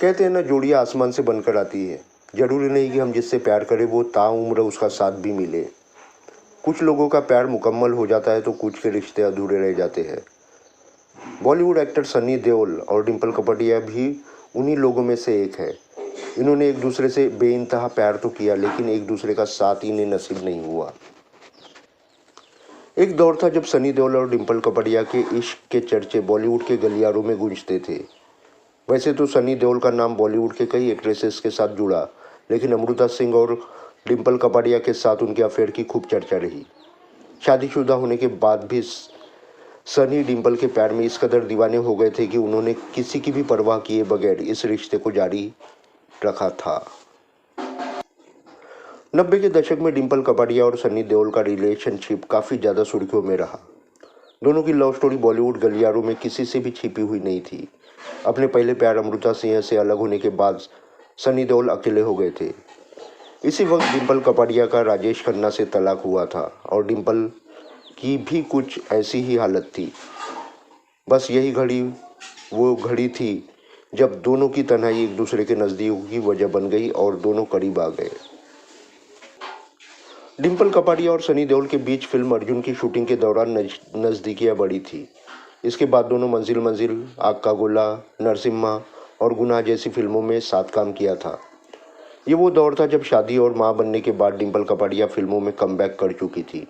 कहते हैं ना, जोड़ियाँ आसमान से बनकर आती है। जरूरी नहीं कि हम जिससे प्यार करें वो ताउम्र उसका साथ भी मिले। कुछ लोगों का प्यार मुकम्मल हो जाता है तो कुछ के रिश्ते अधूरे रह जाते हैं। बॉलीवुड एक्टर सनी देओल और डिम्पल कपाड़िया भी उन्हीं लोगों में से एक है। इन्होंने एक दूसरे से बेइंतहा प्यार तो किया, लेकिन एक दूसरे का साथ इन्हें नसीब नहीं हुआ। एक दौर था जब सनी देओल और डिम्पल कपाड़िया के इश्क के चर्चे बॉलीवुड के गलियारों में गूंजते थे। वैसे तो सनी देओल का नाम बॉलीवुड के कई एक्ट्रेसेस के साथ जुड़ा, लेकिन अमृता सिंह और डिम्पल कपाड़िया के साथ उनके अफेयर की खूब चर्चा रही। शादीशुदा होने के बाद भी सनी डिम्पल के प्यार में इस कदर दीवाने हो गए थे कि उन्होंने किसी की भी परवाह किए बगैर इस रिश्ते को जारी रखा था। 90 के दशक में डिम्पल कपाड़िया और सनी देओल का रिलेशनशिप काफ़ी ज़्यादा सुर्खियों में रहा। दोनों की लव स्टोरी बॉलीवुड गलियारों में किसी से भी छिपी हुई नहीं थी। अपने पहले प्यार अमृता सिंह से अलग होने के बाद सनी देओल अकेले हो गए थे। इसी वक्त डिम्पल कपाड़िया का राजेश खन्ना से तलाक हुआ था और डिम्पल की भी कुछ ऐसी ही हालत थी। बस यही घड़ी वो घड़ी थी जब दोनों की तन्हाई एक दूसरे के नज़दीक की वजह बन गई और दोनों करीब आ गए। डिम्पल कपाड़िया और सनी देओल के बीच फिल्म अर्जुन की शूटिंग के दौरान नज़दीकियाँ बढ़ी थी। इसके बाद दोनों मंजिल मंजिल, आग का गोला, नरसिम्हा और गुनाह जैसी फिल्मों में साथ काम किया था। ये वो दौर था जब शादी और मां बनने के बाद डिम्पल कपाड़िया फिल्मों में कमबैक कर चुकी थी।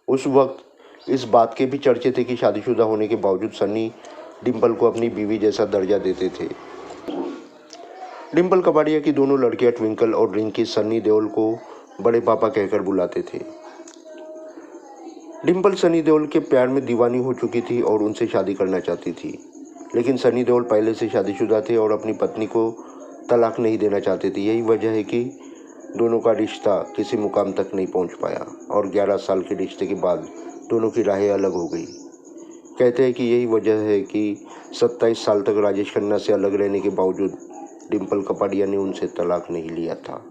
उस वक्त इस बात के भी चर्चे थे कि शादीशुदा होने के बावजूद सनी डिम्पल को अपनी बीवी जैसा दर्जा देते थे। डिम्पल कपाड़िया की दोनों लड़कियां ट्विंकल और रिंकी सनी देओल को बड़े पापा कहकर बुलाते थे। डिम्पल सनी देओल के प्यार में दीवानी हो चुकी थी और उनसे शादी करना चाहती थी, लेकिन सनी देओल पहले से शादीशुदा थे और अपनी पत्नी को तलाक नहीं देना चाहते थे। यही वजह है कि दोनों का रिश्ता किसी मुकाम तक नहीं पहुंच पाया और 11 साल के रिश्ते के बाद दोनों की राहें अलग हो गई। कहते हैं कि यही वजह है कि 27 साल तक राजेश खन्ना से अलग रहने के बावजूद डिम्पल कपाड़िया ने उनसे तलाक नहीं लिया था।